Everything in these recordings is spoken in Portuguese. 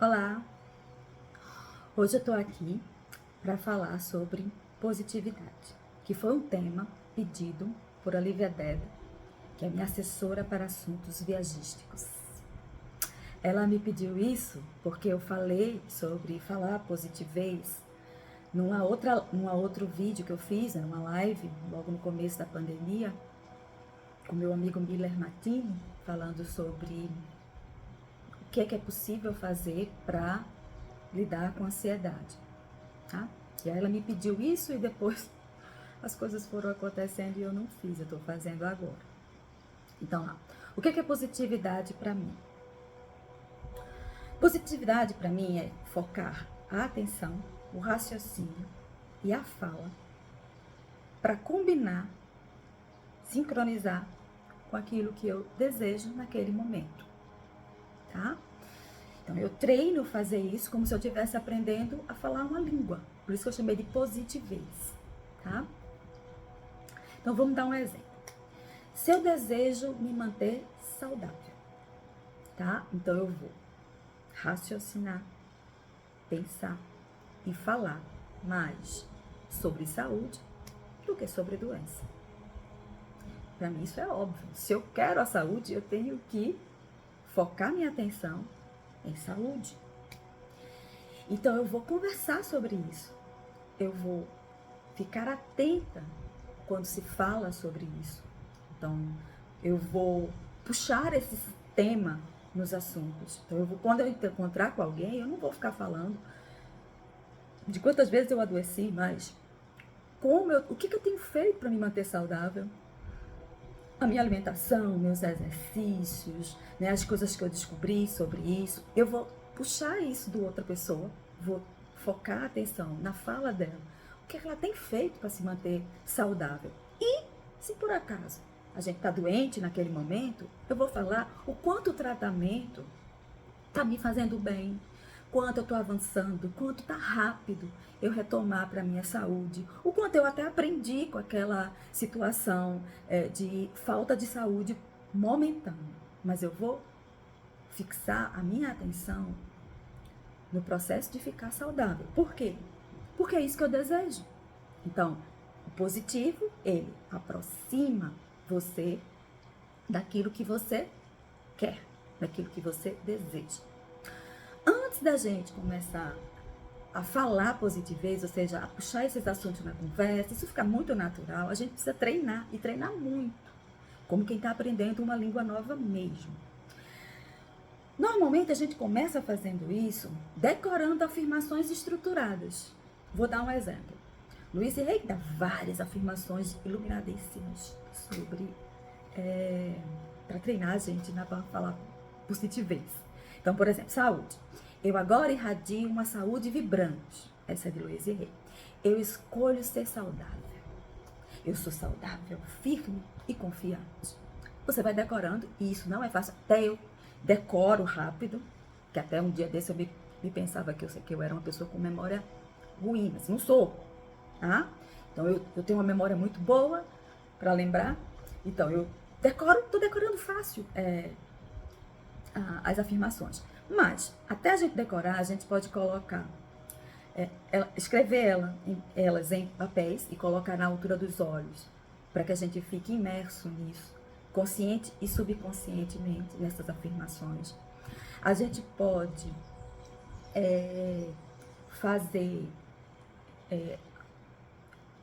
Olá! Hoje eu tô aqui para falar sobre positividade, que foi um tema pedido por Olivia Deda, que é minha assessora para assuntos viagísticos. Ela me pediu isso porque eu falei sobre falar positivez numa outro vídeo que eu fiz, numa live, logo no começo da pandemia, com meu amigo Miller Matini, falando sobre o que é possível fazer para lidar com a ansiedade, tá? E aí ela me pediu isso e depois as coisas foram acontecendo e eu não fiz, eu tô fazendo agora. Então, lá, o que é positividade para mim? Positividade para mim é focar a atenção, o raciocínio e a fala para combinar, sincronizar com aquilo que eu desejo naquele momento, tá? Então, eu treino fazer isso como se eu estivesse aprendendo a falar uma língua. Por isso que eu chamei de positivez, tá? Então, vamos dar um exemplo. Se eu desejo me manter saudável, tá? Então, eu vou raciocinar, pensar e falar mais sobre saúde do que sobre doença. Para mim, isso é óbvio. Se eu quero a saúde, eu tenho que focar minha atenção em saúde. Então, eu vou conversar sobre isso. Eu vou ficar atenta quando se fala sobre isso. Então, eu vou puxar esse tema nos assuntos. Então, quando eu encontrar com alguém, eu não vou ficar falando de quantas vezes eu adoeci, mas o que eu tenho feito para me manter saudável? A minha alimentação, meus exercícios, né, as coisas que eu descobri sobre isso. Eu vou puxar isso do outra pessoa, vou focar a atenção na fala dela. O que ela tem feito para se manter saudável? E, se por acaso a gente está doente naquele momento, eu vou falar o quanto o tratamento está me fazendo bem, quanto eu estou avançando, quanto está rápido eu retomar para a minha saúde, o quanto eu até aprendi com aquela situação de falta de saúde momentânea. Mas eu vou fixar a minha atenção no processo de ficar saudável. Por quê? Porque é isso que eu desejo. Então, o positivo, ele aproxima você daquilo que você quer, daquilo que você deseja. Antes da gente começar a falar positivez, ou seja, a puxar esses assuntos na conversa, isso fica muito natural, a gente precisa treinar, e treinar muito, como quem está aprendendo uma língua nova mesmo. Normalmente a gente começa fazendo isso decorando afirmações estruturadas. Vou dar um exemplo. Luiz Rey dá várias afirmações iluminadíssimas sobre para treinar a gente para falar positivez. Então, por exemplo, saúde. Eu agora irradio uma saúde vibrante. Essa é de Luiz Rey. Eu escolho ser saudável. Eu sou saudável, firme e confiante. Você vai decorando, e isso não é fácil. Até eu decoro rápido, que até um dia desse eu me pensava que eu era uma pessoa com memória ruim, mas não sou. Tá? Então eu tenho uma memória muito boa para lembrar. Então eu tô decorando fácil as afirmações. Mas até a gente decorar, a gente pode colocar, escrever elas em papéis e colocar na altura dos olhos, para que a gente fique imerso nisso, consciente e subconscientemente nessas afirmações. A gente pode fazer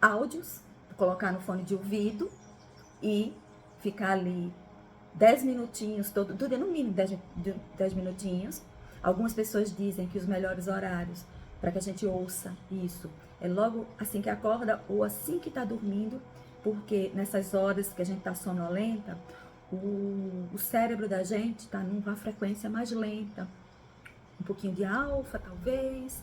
áudios, colocar no fone de ouvido e ficar ali 10 minutinhos, todo dia no mínimo 10 minutinhos. Algumas pessoas dizem que os melhores horários para que a gente ouça isso é logo assim que acorda ou assim que está dormindo, porque nessas horas que a gente está sonolenta, o cérebro da gente está numa frequência mais lenta, um pouquinho de alfa talvez,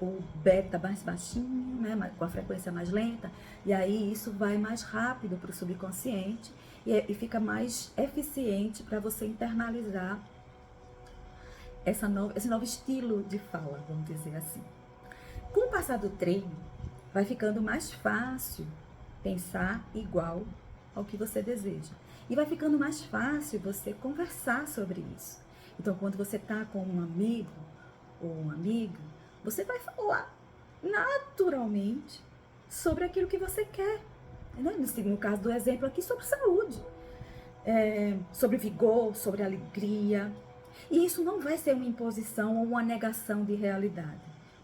o beta mais baixinho, né, com a frequência mais lenta, e aí isso vai mais rápido para o subconsciente e fica mais eficiente para você internalizar esse novo estilo de fala, vamos dizer assim. Com o passar do treino, vai ficando mais fácil pensar igual ao que você deseja. E vai ficando mais fácil você conversar sobre isso. Então, quando você está com um amigo ou uma amiga, você vai falar naturalmente sobre aquilo que você quer. Né? No caso do exemplo aqui, sobre saúde, sobre vigor, sobre alegria. E isso não vai ser uma imposição ou uma negação de realidade,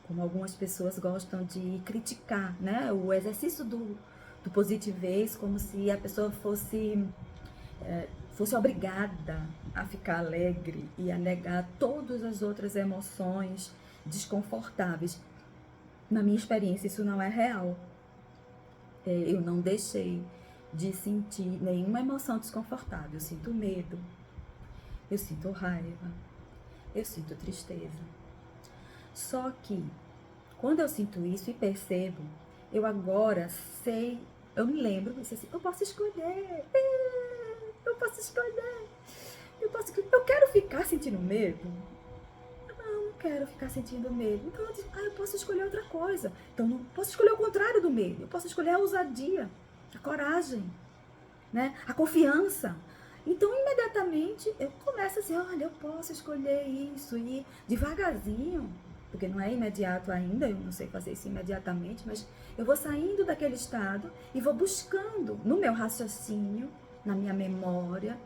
como algumas pessoas gostam de criticar, né? O exercício do positivez, como se a pessoa fosse obrigada a ficar alegre e a negar todas as outras emoções desconfortáveis. Na minha experiência, isso não é real. Eu não deixei de sentir nenhuma emoção desconfortável. Eu sinto medo, eu sinto raiva, eu sinto tristeza. Só que, quando eu sinto isso e percebo, eu agora sei, eu me lembro, eu posso escolher, eu posso escolher, eu quero ficar sentindo medo? Não quero ficar sentindo medo. Então eu disse, eu posso escolher outra coisa. Então não posso escolher o contrário do medo. Eu posso escolher a ousadia, a coragem, né? A confiança. Então imediatamente eu começo a dizer, olha, eu posso escolher isso e devagarzinho, porque não é imediato ainda, eu não sei fazer isso imediatamente, mas eu vou saindo daquele estado e vou buscando no meu raciocínio, na minha memória,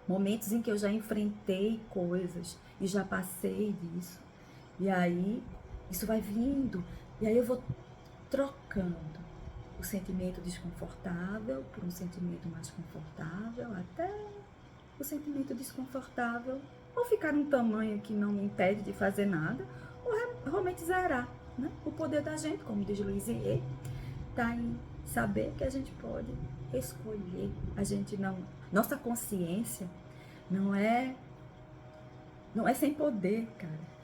momentos em que eu já enfrentei coisas e já passei disso. E aí, isso vai vindo. E aí eu vou trocando o sentimento desconfortável por um sentimento mais confortável, até o sentimento desconfortável ou ficar num tamanho que não me impede de fazer nada, ou realmente zerar. Né? O poder da gente, como diz Luiz E., está em saber que a gente pode escolher. A gente não... Nossa consciência não é sem poder, cara.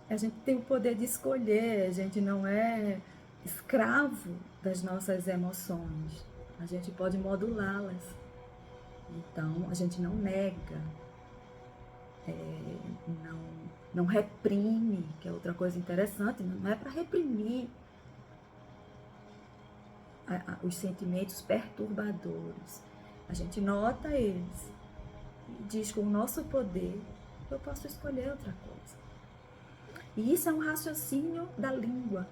A gente tem o poder de escolher, a gente não é escravo das nossas emoções. A gente pode modulá-las. Então, a gente não nega, não reprime, que é outra coisa interessante, não é para reprimir os sentimentos perturbadores. A gente nota eles e diz com o nosso poder, eu posso escolher outra coisa. E isso é um raciocínio da língua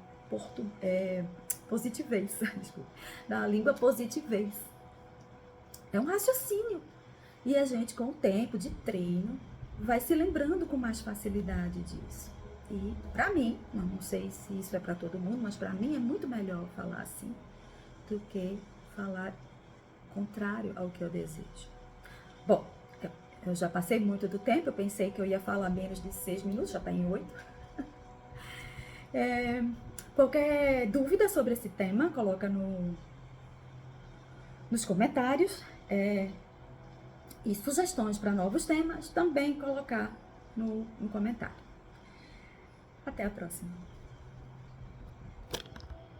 positivez, desculpa, da língua positivez. É um raciocínio. E a gente, com o tempo de treino, vai se lembrando com mais facilidade disso. E para mim, não sei se isso é para todo mundo, mas para mim é muito melhor falar assim do que falar contrário ao que eu desejo. Bom, eu já passei muito do tempo, eu pensei que eu ia falar menos de 6 minutos, já está em 8. Qualquer dúvida sobre esse tema, coloca nos comentários. E sugestões para novos temas, também colocar no comentário. Até a próxima.